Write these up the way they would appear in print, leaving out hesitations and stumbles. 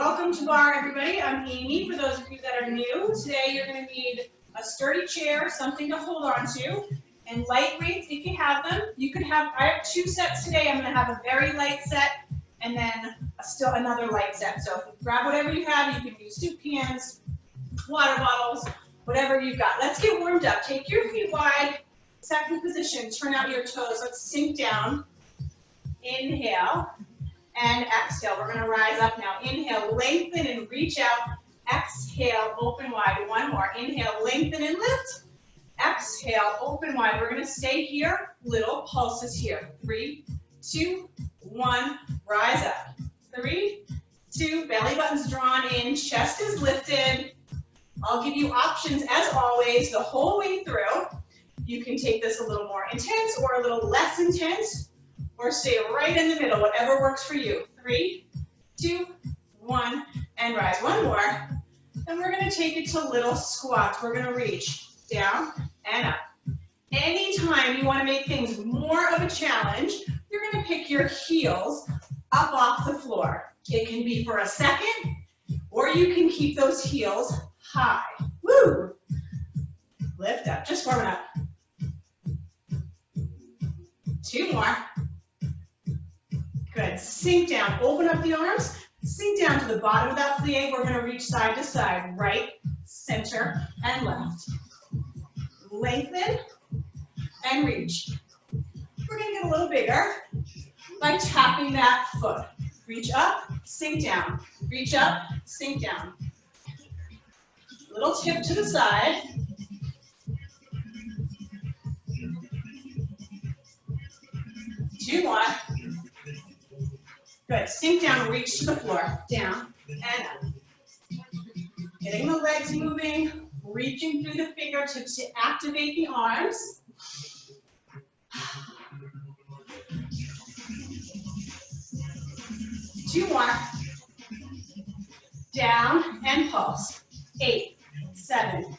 Welcome to Barre, everybody. I'm Amy. For those of you that are new, today you're going to need a sturdy chair, something to hold on to, and light weights if you have them. You could have, I have 2 sets today. I'm going to have a very light set and then still another light set. So grab whatever you have. You can use soup cans, water bottles, whatever you've got. Let's get warmed up. Take your feet wide, second position, turn out your toes. Let's sink down. Inhale and exhale. We're going to rise up now. Inhale, lengthen and reach out. Exhale, open wide. One more. Inhale, lengthen and lift. Exhale, open wide. We're going to stay here. Little pulses here. 3, 2, 1. Rise up. 3, 2. Belly button's drawn in. Chest is lifted. I'll give you options as always the whole way through. You can take this a little more intense or a little less intense, or stay right in the middle, whatever works for you. 3, 2, 1, and rise. One more. Then we're going to take it to little squats. We're going to reach down and up. Anytime you want to make things more of a challenge, you're going to pick your heels up off the floor. It can be for a second, or you can keep those heels high. Woo! Lift up, just warming up. 2 more. Good. Sink down. Open up the arms. Sink down to the bottom of that plie. We're going to reach side to side, right, center, and left. Lengthen and reach. We're going to get a little bigger by tapping that foot. Reach up, sink down. Reach up, sink down. Little tip to the side. Two more. Good. Sink down, reach to the floor. Down and up. Getting the legs moving, reaching through the fingertips to activate the arms. Two more. Down and pulse. 8, 7.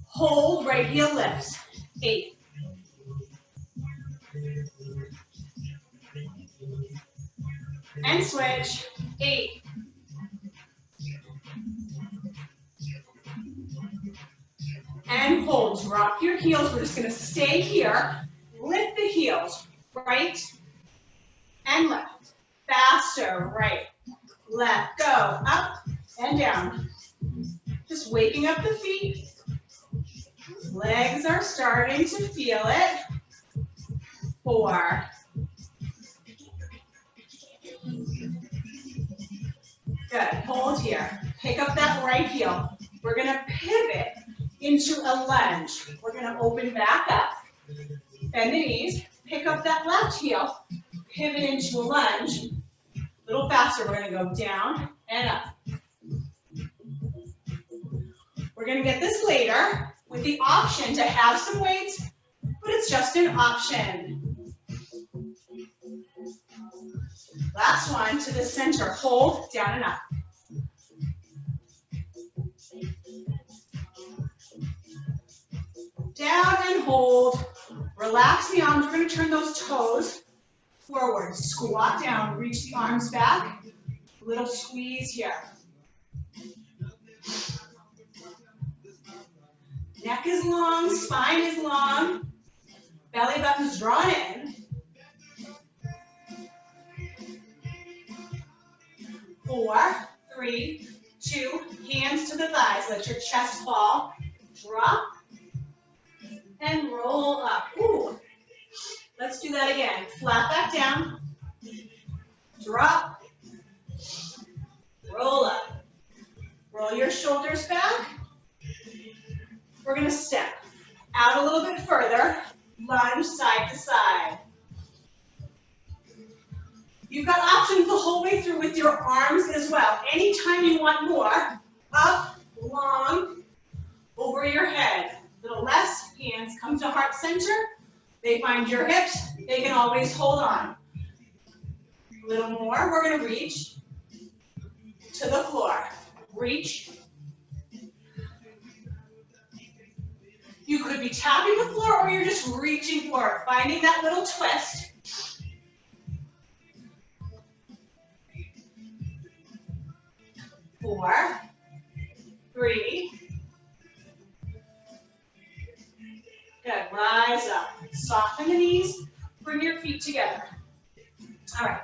Hold, right heel lifts. 8. And switch. 8. And hold. Drop your heels. We're just going to stay here. Lift the heels. Right and left. Faster. Right. Left. Go. Up and down. Just waking up the feet. Legs are starting to feel it. 4. Good. Hold here. Pick up that right heel. We're going to pivot into a lunge. We're going to open back up. Bend the knees. Pick up that left heel. Pivot into a lunge. A little faster. We're going to go down and up. We're going to get this later with the option to have some weights, but it's just an option. Last one to the center. Hold, down and up. Down and hold. Relax the arms. We're going to turn those toes forward. Squat down. Reach the arms back. Little squeeze here. Neck is long. Spine is long. Belly button's drawn in. 4, 3, 2, hands to the thighs. Let your chest fall. Drop and roll up. Ooh. Let's do that again. Flat back down. Drop. Roll up. Roll your shoulders back. We're going to step out a little bit further. Lunge side to side. You've got options the whole way through with your arms as well. Anytime you want more, up, long, over your head. A little less, hands come to heart center. They find your hips, they can always hold on. A little more, we're going to reach to the floor. Reach. You could be tapping the floor or you're just reaching for it, finding that little twist. 4, 3. Good, rise up. Soften the knees, bring your feet together. All right,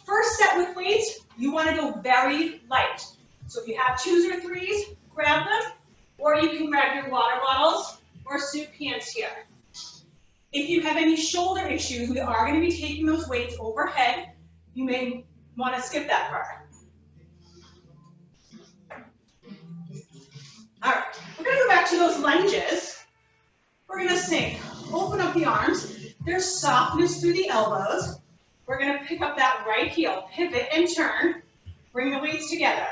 first set with weights, you want to go very light. So if you have 2s or 3s, grab them, or you can grab your water bottles or soup cans here. If you have any shoulder issues, we are going to be taking those weights overhead. You may want to skip that part. All right, we're going to go back to those lunges. We're going to sink. Open up the arms. There's softness through the elbows. We're going to pick up that right heel, pivot and turn. Bring the weights together.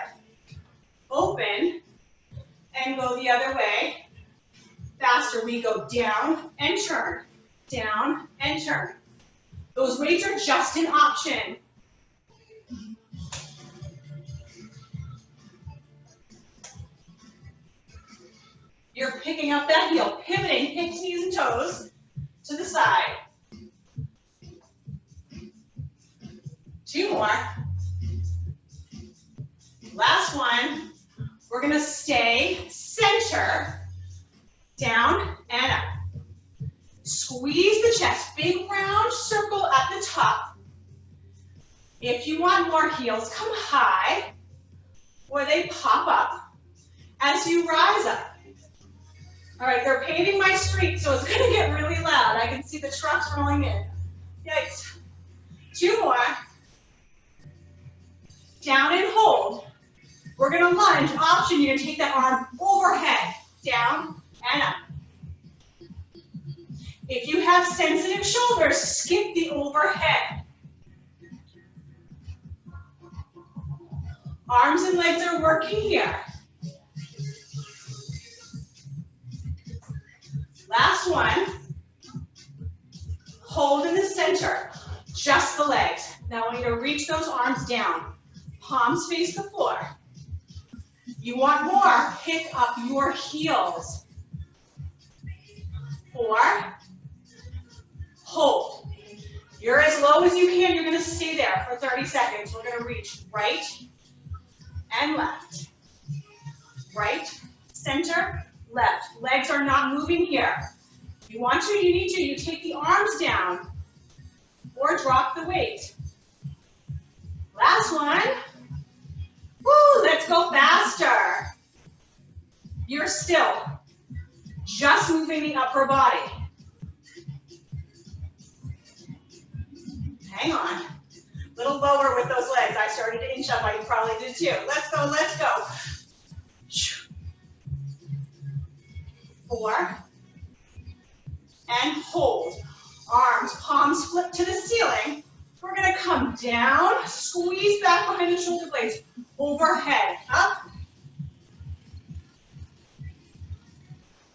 Open and go the other way. Faster, we go down and turn. Down and turn. Those weights are just an option. You're picking up that heel, pivoting, hips, knees, and toes to the side. 2 more. Last one. We're going to stay center, down and up. Squeeze the chest, big round circle at the top. If you want more, heels come high, or they pop up as you rise up. All right, they're paving my street, so it's going to get really loud. I can see the trucks rolling in. Yikes. 2 more. Down and hold. We're going to lunge. Option, you're going to take that arm overhead, down and up. If you have sensitive shoulders, skip the overhead. Arms and legs are working here. Last one. Hold in the center, just the legs. Now I want you to reach those arms down. Palms face the floor. You want more, pick up your heels. 4, hold. You're as low as you can, you're gonna stay there for 30 seconds. We're gonna reach right and left. Right, center, left. Legs are not moving here. You want to, you need to, you take the arms down or drop the weight. Last one. Woo, let's go faster. You're still just moving the upper body. Hang on. A little lower with those legs. I started to inch up, you probably did too. Let's go, let's go. 4, and hold. Arms, palms flip to the ceiling. We're going to come down, squeeze back behind the shoulder blades, overhead, up.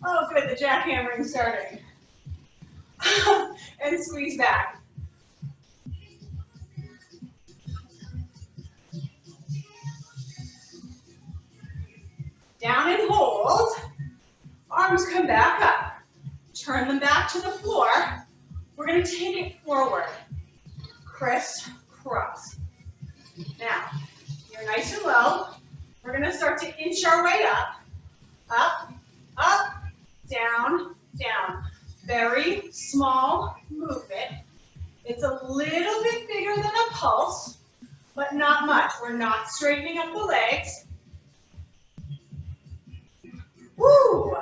Oh, good, the jackhammering starting. And squeeze back. Down and hold. Arms come back up. Turn them back to the floor. We're going to take it forward. Crisscross. Now, you're nice and low. We're going to start to inch our way up. Up, up, down, down. Very small movement. It's a little bit bigger than a pulse, but not much. We're not straightening up the legs. Woo!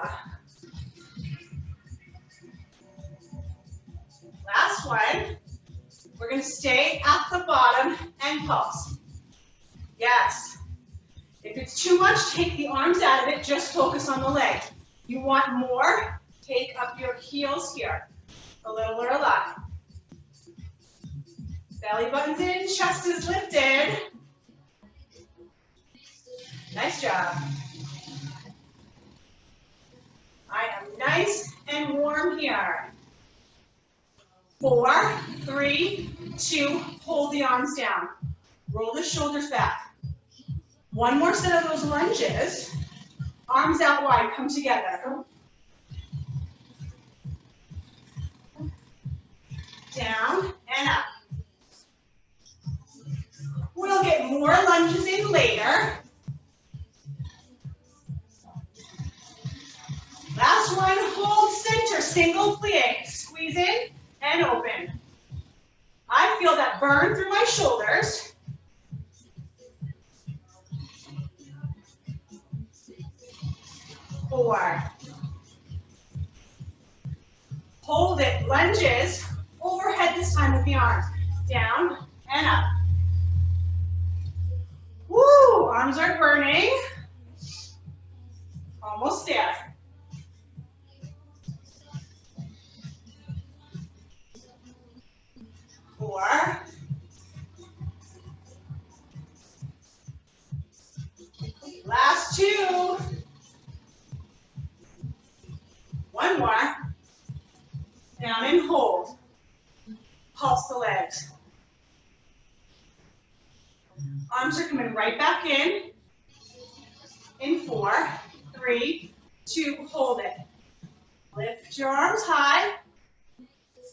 Last one. We're going to stay at the bottom and pulse. Yes. If it's too much, take the arms out of it. Just focus on the legs. You want more? Take up your heels here. A little or a lot. Belly button's in, chest is lifted. Nice job. I am nice and warm here. 4, 3, 2, hold the arms down. Roll the shoulders back. One more set of those lunges. Arms out wide, come together. Down and up. We'll get more lunges in later. Last one, hold center, single plie. Squeeze in and open. I feel that burn through my shoulders. Four. Hold it, lunges, overhead this time with the arms. Down and up. Woo, arms are burning. Almost there. Four. Last two. One more. Down and hold. Pulse the legs. Arms are coming right back in. In 4, 3, 2, hold it. Lift your arms high.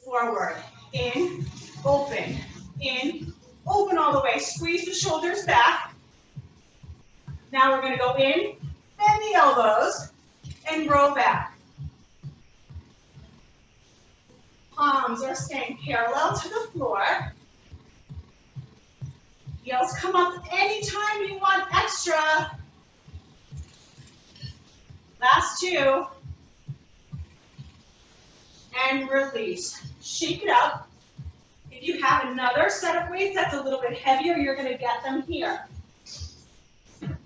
Forward. In, open. In, open all the way. Squeeze the shoulders back. Now we're going to go in, bend the elbows, and roll back. Palms are staying parallel to the floor. Heels come up anytime you want extra. Last two. And release. Shake it up. If you have another set of weights that's a little bit heavier, you're going to get them here. We're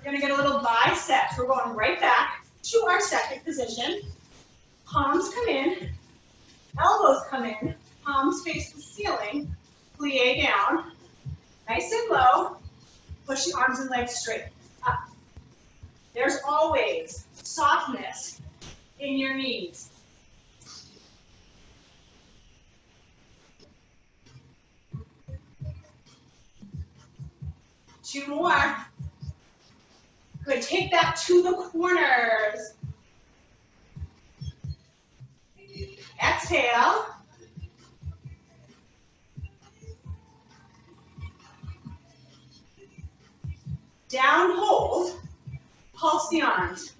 going to get a little biceps. We're going right back to our second position. Palms come in, elbows come in, palms face the ceiling, plie down, nice and low, push the arms and legs straight, up. There's always softness in your knees. Two more. Good, take that to the corners. Exhale. Down, hold. Pulse the arms.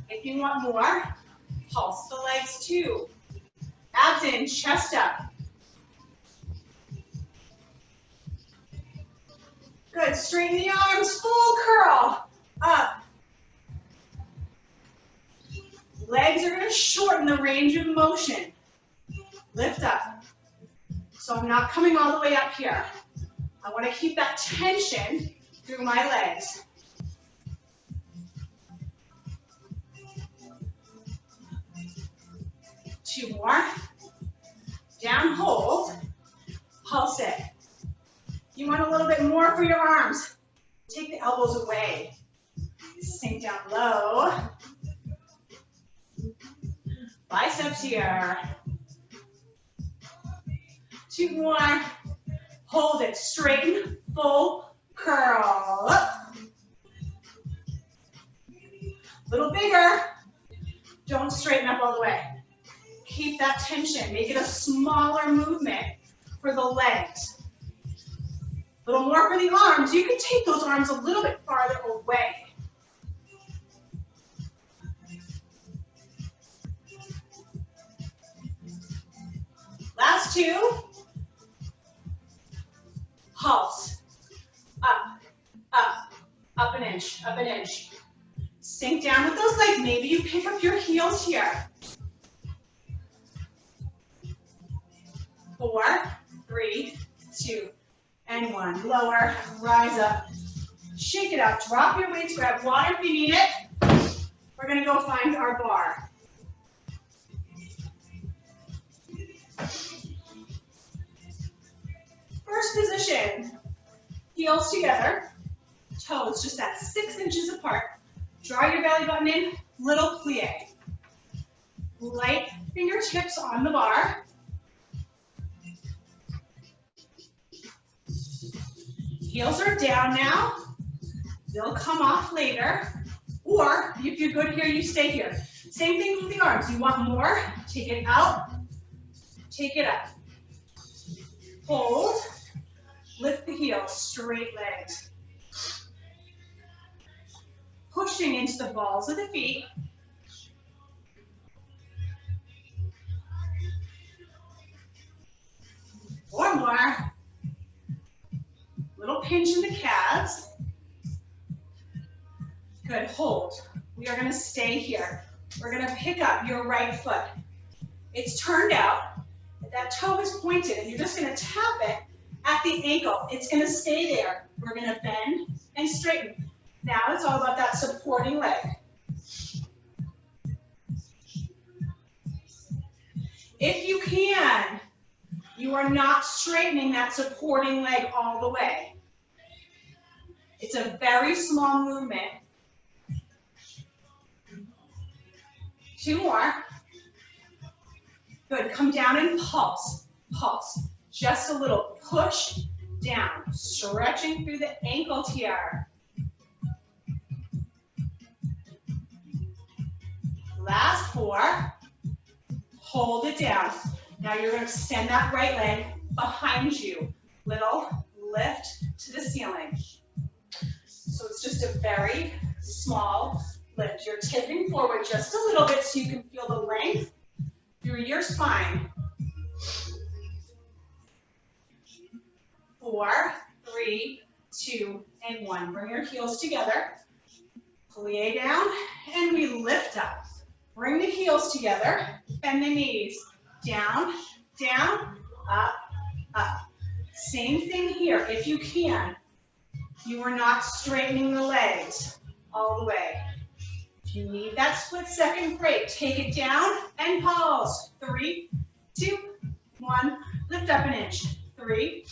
If you want more, pulse the legs too. Abs in, chest up. Good, straighten the arms, full curl. Up. Legs are going to shorten the range of motion. Lift up. So I'm not coming all the way up here. I want to keep that tension through my legs. Two more. Down, hold. Pulse it. You want a little bit more for your arms. Take the elbows away. Sink down low. Biceps here. Two more. Hold it. Straighten, full curl. Up. Little bigger. Don't straighten up all the way. Keep that tension. Make it a smaller movement for the legs. A little more for the arms. You can take those arms a little bit farther away. Last two. Pulse. Up, up, up an inch, up an inch. Sink down with those legs. Maybe you pick up your heels here. 4, 3, 2, and 1. Lower, rise up. Shake it up. Drop your weights. Grab water if you need it. We're going to go find our bar. First position, heels together, toes just at 6 inches apart. Draw your belly button in, little plie. Light fingertips on the bar. Heels are down now. They'll come off later. Or if you're good here, you stay here. Same thing with the arms. You want more? Take it out. Take it up. Hold. Lift the heels, straight legs. pushing into the balls of the feet. Or more. Little pinch in the calves. Good, hold. We are gonna stay here. We're gonna pick up your right foot. It's turned out, that toe is pointed, and you're just gonna tap it at the ankle. It's gonna stay there. We're gonna bend and straighten. Now it's all about that supporting leg. If you can, you are not straightening that supporting leg all the way. It's a very small movement. 2 more. Good, come down and pulse, pulse. Just a little push down, stretching through the ankle here. Last 4. Hold it down. Now you're going to extend that right leg behind you. Little lift to the ceiling. So it's just a very small lift. You're tipping forward just a little bit so you can feel the length through your spine. 4, 3, 2, and 1. Bring your heels together. Plie down, and we lift up. Bring the heels together, bend the knees. Down, down, up, up. Same thing here, if you can. You are not straightening the legs all the way. If you need that split second break, take it down and pause. 3, 2, 1, lift up an inch. 3,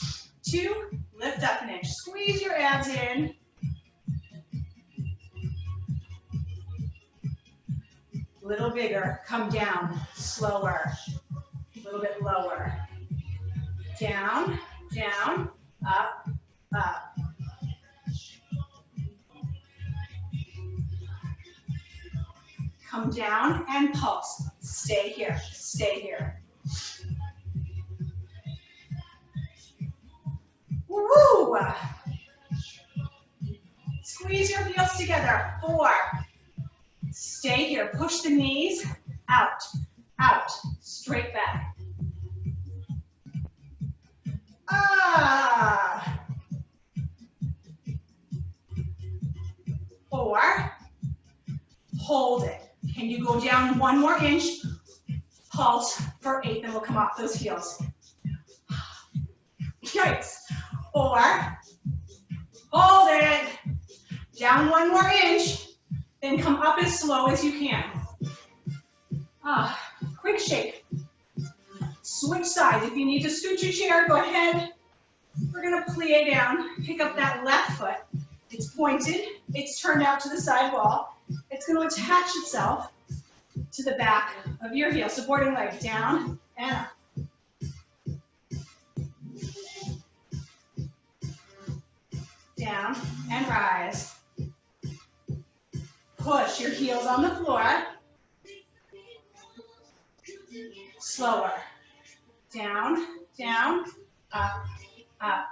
2, lift up an inch. Squeeze your abs in. Little bigger, come down, slower, a little bit lower. Down, down, up, up. Come down and pulse. Stay here, stay here. Woo! Squeeze your heels together. 4. Stay here. Push the knees out, out, straight back. Ah. 4. Hold it. Can you go down 1 more inch? Pulse for 8, then we'll come off those heels. Yikes. 4. Hold it. Down 1 more inch. Then come up as slow as you can. Quick shake. Switch sides. If you need to scoot your chair, go ahead. We're going to plie down. Pick up that left foot. It's pointed. It's turned out to the side wall. It's going to attach itself to the back of your heel. Supporting leg down and up. Down and rise. Push your heels on the floor. Slower. Down, down, up, up.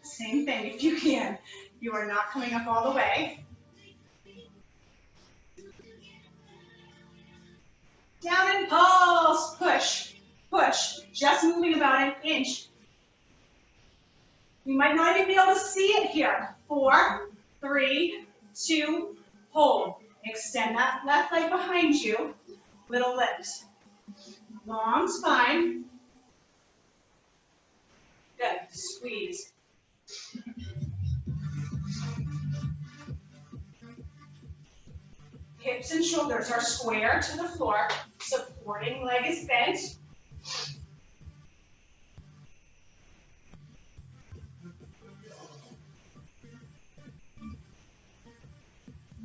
Same thing if you can. You are not coming up all the way. Down and pulse. Push, push. Just moving about an inch. You might not even be able to see it here. 4, 3, 2, hold. Extend that left leg behind you. Little lift. Long spine. Good. Squeeze. Hips and shoulders are square to the floor. Supporting leg is bent.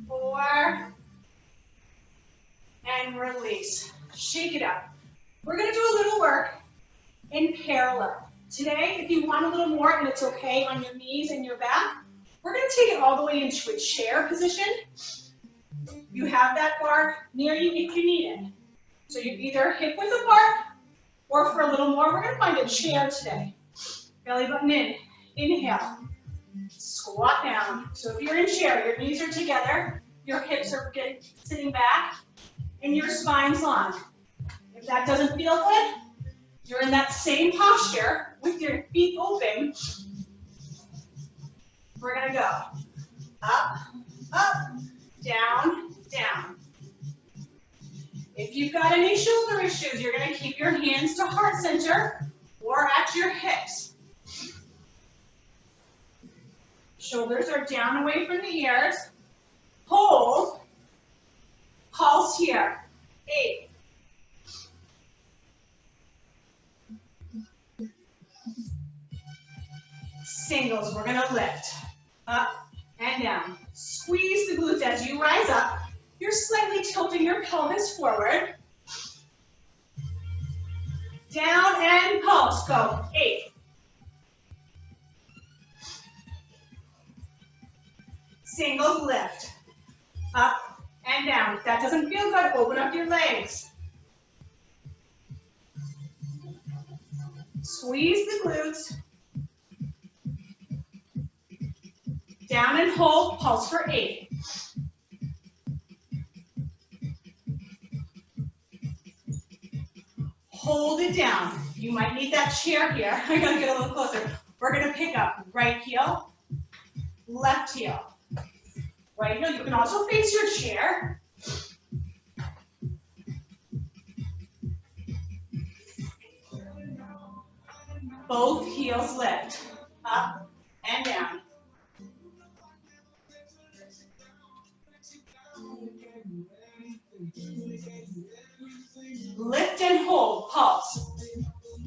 4, and release. Shake it up. We're going to do a little work in parallel. Today, if you want a little more, and it's okay on your knees and your back, we're going to take it all the way into a chair position. You have that bar near you if you need it. So you either hip width apart, or for a little more, we're going to find a chair today. Belly button in. Inhale. Squat down. So if you're in chair, your knees are together, your hips are sitting back, and your spine's long. If that doesn't feel good, you're in that same posture with your feet open. We're gonna go up, up, down, down. If you've got any shoulder issues, you're gonna keep your hands to heart center or at your hips. Shoulders are down away from the ears. Hold. Pulse here. 8. Singles, we're gonna lift. Up and down. Squeeze the glutes as you rise up. You're slightly tilting your pelvis forward. Down and pulse, go. 8. Singles, lift. Up and down. If that doesn't feel good, open up your legs. Squeeze the glutes. Down and hold, pulse for 8. Hold it down. You might need that chair here. I gotta get a little closer. We're gonna pick up right heel, left heel. Right heel, you can also face your chair. Both heels lift, up and down. Lift and hold, pulse.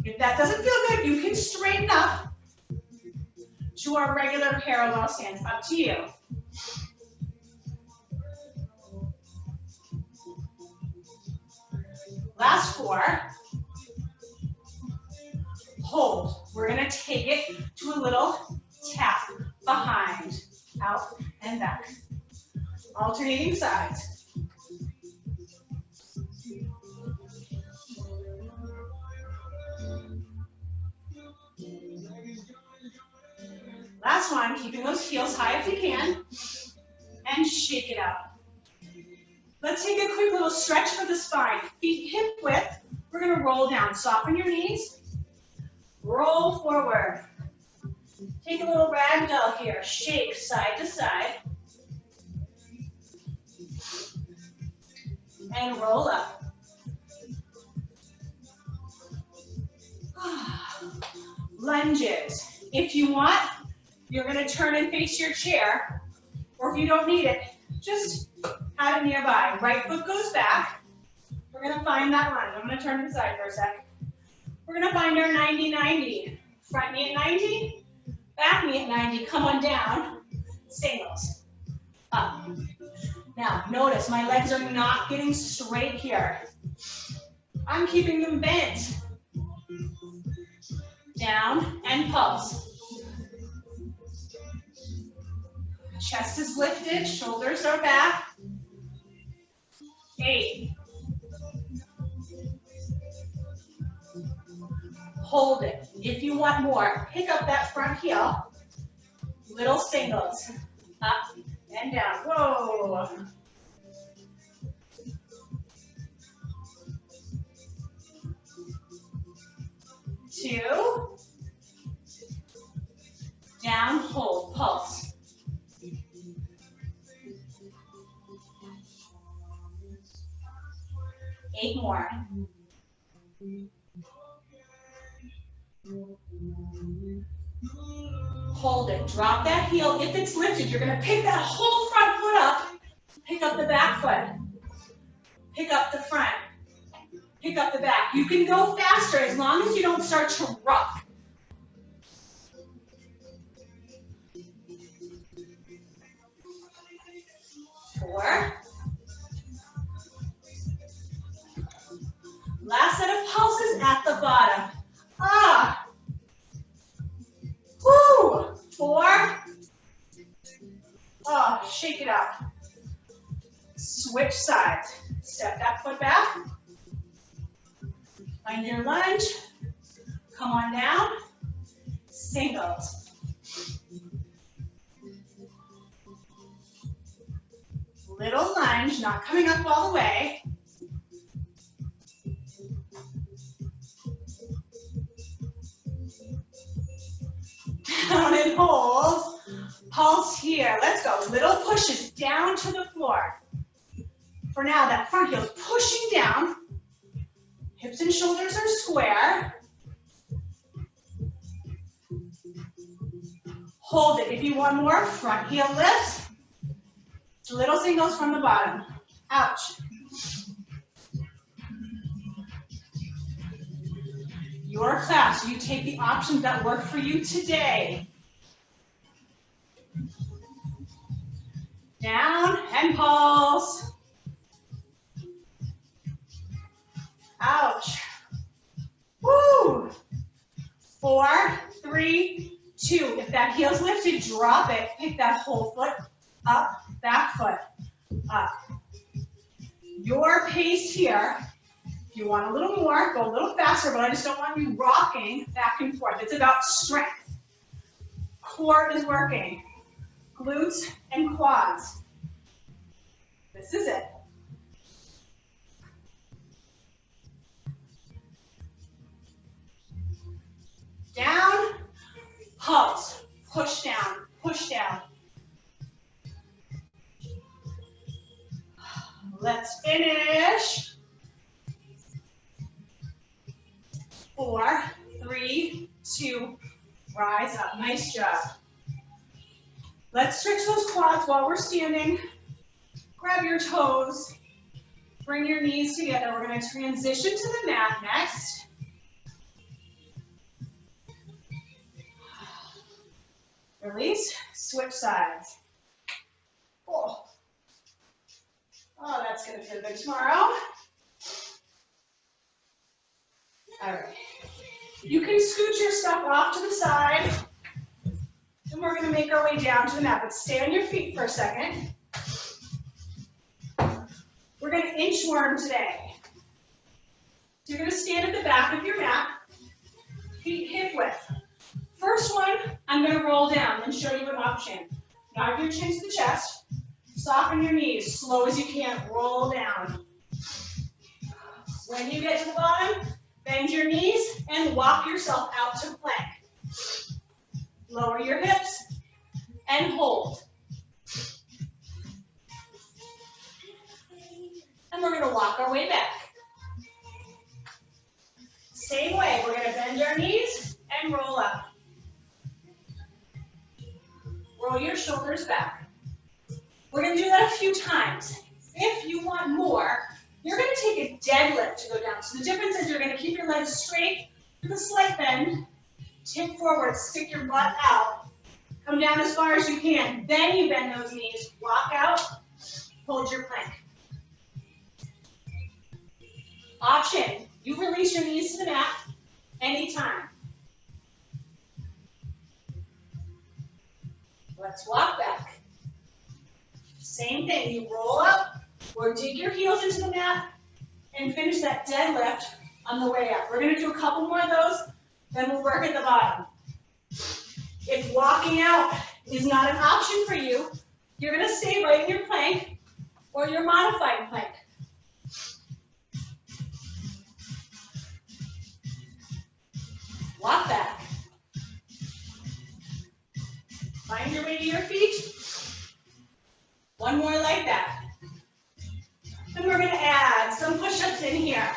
If that doesn't feel good, you can straighten up to our regular parallel stance, up to you. Last 4. Hold. We're gonna take it to a little tap behind, out and back. Alternating sides. Last one, keeping those heels high if you can, and shake it out. Let's take a quick little stretch for the spine. Feet hip width. We're gonna roll down. Soften your knees. Roll forward. Take a little ragdoll here. Shake side to side. And roll up. Lunges. If you want, you're gonna turn and face your chair, or if you don't need it, just have it nearby. Right foot goes back. We're gonna find that lunge. I'm gonna turn to the side for a sec. We're gonna find our 90-90. Front knee at 90, back knee at 90. Come on down. Singles. Up. Now, notice my legs are not getting straight here. I'm keeping them bent. Down and pulse. Chest is lifted, shoulders are back. 8. Hold it. If you want more, pick up that front heel. Little singles. Up and down. Whoa. 2. Down, hold, pulse. 8 more. Hold it. Drop that heel. If it's lifted, you're going to pick that whole front foot up. Pick up the back foot. Pick up the front. Pick up the back. You can go faster as long as you don't start to rock. Four. Last set of pulses at the bottom. Ah. Woo. 4. Oh, shake it out. Switch sides. Step that foot back. Find your lunge. Come on down. Singles. Little lunge, not coming up all the way. Down and hold. Pulse here. Let's go. Little pushes down to the floor. For now, that front heel is pushing down. Hips and shoulders are square. Hold it. If you want more, front heel lifts. Little singles from the bottom. Ouch. Your class, you take the options that work for you today. Down and pulse. Ouch. Woo. 4, 3, 2. If that heel's lifted, drop it. Pick that whole foot up, back foot up. Your pace here. If you want a little more, go a little faster, but I just don't want you rocking back and forth. It's about strength. Core is working. Glutes and quads. This is it. Down, pulse, push down, push down. Let's finish. 4, 3, 2, rise up. Nice job. Let's stretch those quads while we're standing. Grab your toes. Bring your knees together. We're going to transition to the mat next. Release, switch sides. Oh, that's going to feel good tomorrow. All right. You can scoot your stuff off to the side. And we're going to make our way down to the mat. But stay on your feet for a second. We're going to inchworm today. So you're going to stand at the back of your mat, feet hip width. First one, I'm going to roll down and show you an option. Knock your chin to the chest. Soften your knees, slow as you can. Roll down. When you get to the bottom, bend your knees and walk yourself out to plank. Lower your hips and hold. And we're going to walk our way back. Same way, we're going to bend our knees and roll up. Roll your shoulders back. We're going to do that a few times. If you want more, you're going to take a deadlift to go down. So the difference is you're going to keep your legs straight with a slight bend. Tip forward, stick your butt out. Come down as far as you can. Then you bend those knees. Walk out. Hold your plank. Option, you release your knees to the mat anytime. Let's walk back. Same thing, you roll up or dig your heels into the mat and finish that deadlift on the way up. We're going to do a couple more of those, then we'll work at the bottom. If walking out is not an option for you, you're going to stay right in your plank or your modified plank. Walk back. Find your way to your feet. One more like that. Then we're going to add some push-ups in here.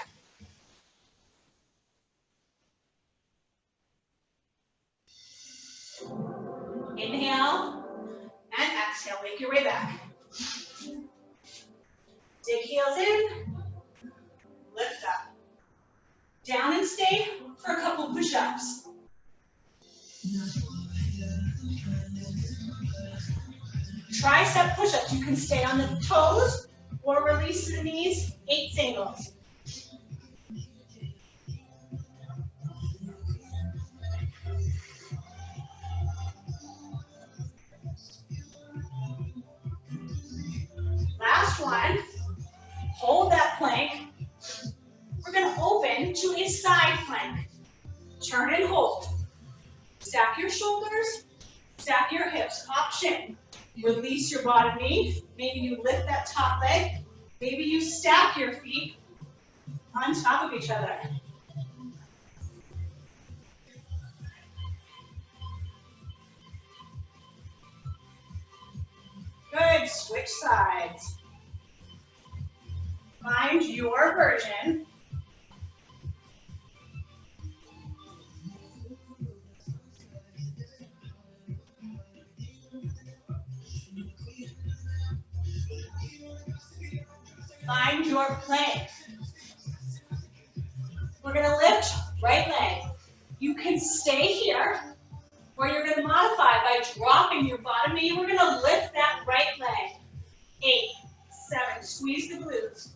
Inhale and exhale. Make your way back. Dig heels in. Lift up. Down and stay for a couple push-ups. Tricep push-ups. You can stay on the toes or release to the knees. 8 singles. Last one. Hold that plank. We're going to open to a side plank. Turn and hold. Stack your shoulders. Stack your hips. Option. Release your bottom knee. Maybe you lift that top leg. Maybe you stack your feet on top of each other. Good, switch sides. Find your version. Find your plank. We're gonna lift right leg. You can stay here, or you're gonna modify by dropping your bottom knee. We're gonna lift that right leg. 8, 7, squeeze the glutes.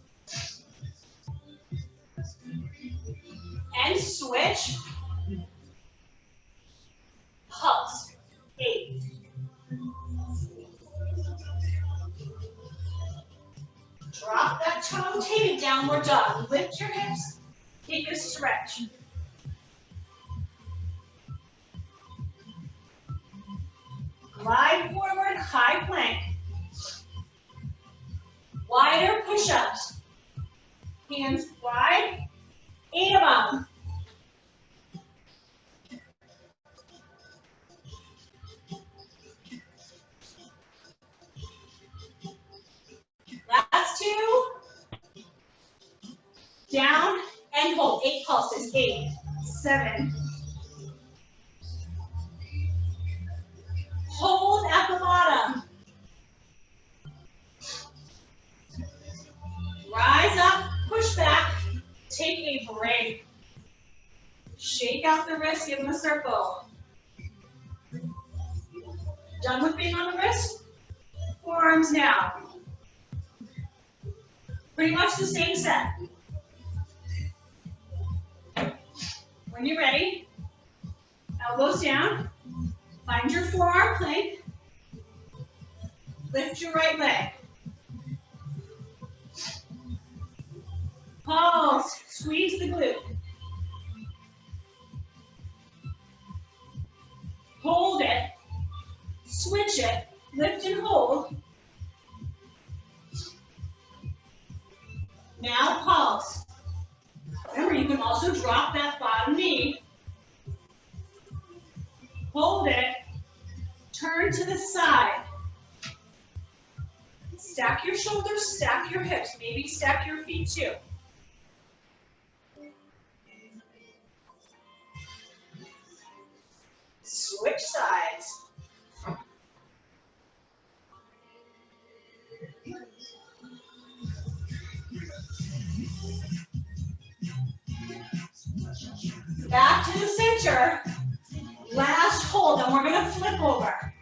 And switch. Pulse. 8. Drop that toe, take a downward dog. Lift your hips, take a stretch. Glide forward, high plank. Wider push-ups. Hands wide, 8 of them. Last 2. Down and hold. 8 pulses. 8, 7. Hold at the bottom. Rise up, push back, take a break. Shake out the wrist, give them a circle. Done with being on the wrist? Forearms now. Pretty much the same set. When you're ready, elbows down, find your forearm plank, lift your right leg. Pulse, squeeze the glute. Hold it, switch it, lift and hold. Now pulse. Remember, you can also drop that bottom knee. Hold it, turn to the side. Stack your shoulders, stack your hips, maybe stack your feet too. Switch sides. Back to the center. Last hold, and we're going to flip over.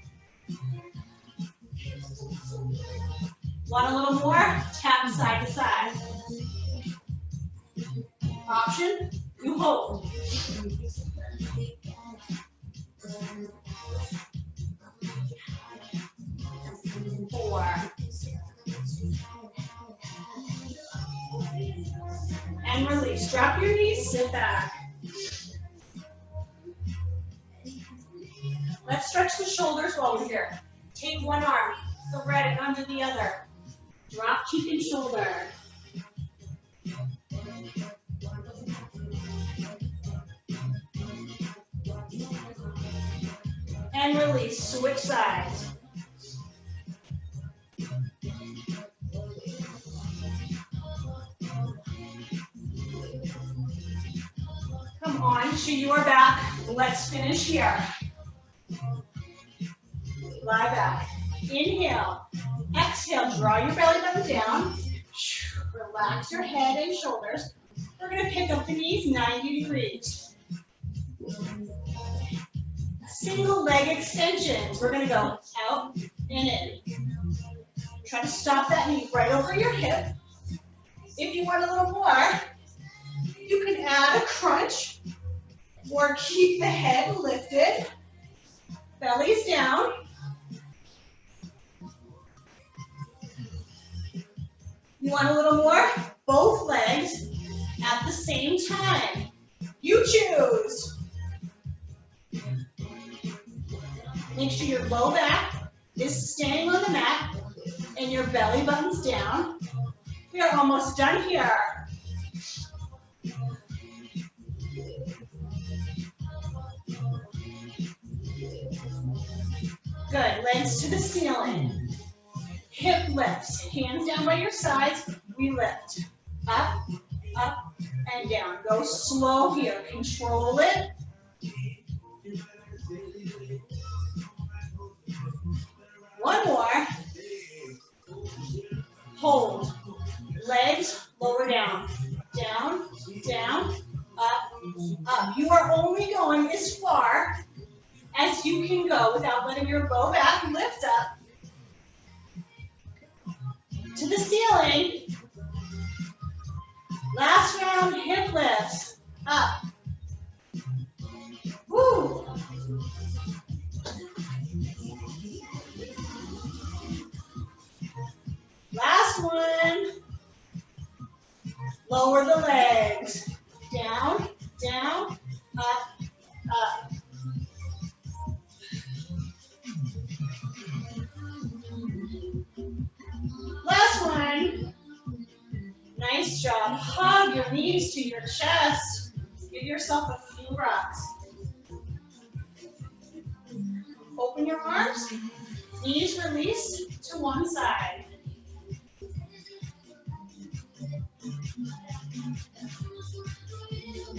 Want a little more? Tap side to side. Option, you hold. Four. And release. Drop your knees, sit back. Let's stretch the shoulders while we're here. Take one arm, thread it under the other. Drop cheek and shoulder. And release, switch sides. Come on to your back. Let's finish here. Lie back. Inhale. Exhale, draw your belly button down. Relax your head and shoulders. We're going to pick up the knees 90 degrees. Single leg extensions. We're going to go out and in. Try to stop that knee right over your hip. If you want a little more, you can add a crunch or keep the head lifted. Belly's down. You want a little more? Both legs at the same time. You choose. Make sure your low back is staying on the mat and your belly button's down. We are almost done here. Good, legs to the ceiling. Hip lifts, hands down by your sides, we lift. Up, up, and down. Go slow here, control it. One more. Hold. Legs lower down. Down, down, up, up. You are only going as far as you can go without letting your low back lift up to the ceiling. Last round, hip lifts. Up. Woo. Last one. Lower the legs. Down, down, up, up. Last one. Nice job. Hug your knees to your chest. Give yourself a few rocks. Open your arms. Knees release to one side.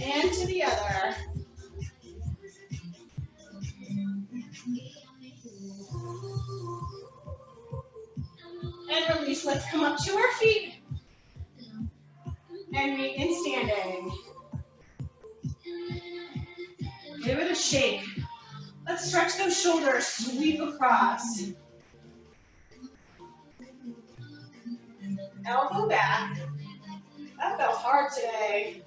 And to the other. And release. Let's come up to our feet. And meet in standing. Give it a shake. Let's stretch those shoulders, sweep across. Elbow back. That felt hard today.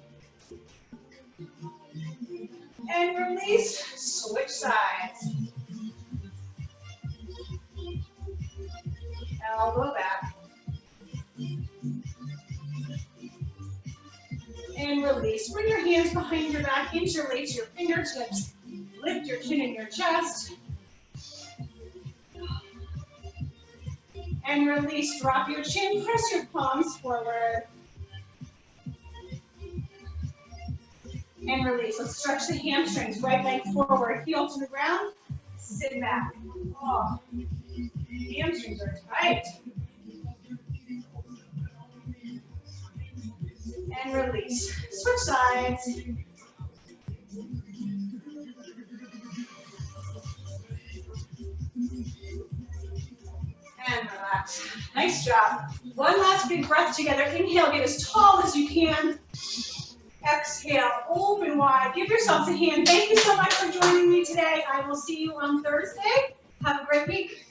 And release, switch sides. Elbow back. And release. Bring your hands behind your back, interlace your fingertips. Lift your chin and your chest. And release. Drop your chin, press your palms forward. And release. Let's stretch the hamstrings. Right leg forward, heel to the ground. Sit back. Oh, hamstrings are tight. And release. Switch sides. And relax. Nice job. One last big breath together. Inhale, get as tall as you can. Exhale, open wide. Give yourselves a hand. Thank you so much for joining me today. I will see you on Thursday. Have a great week.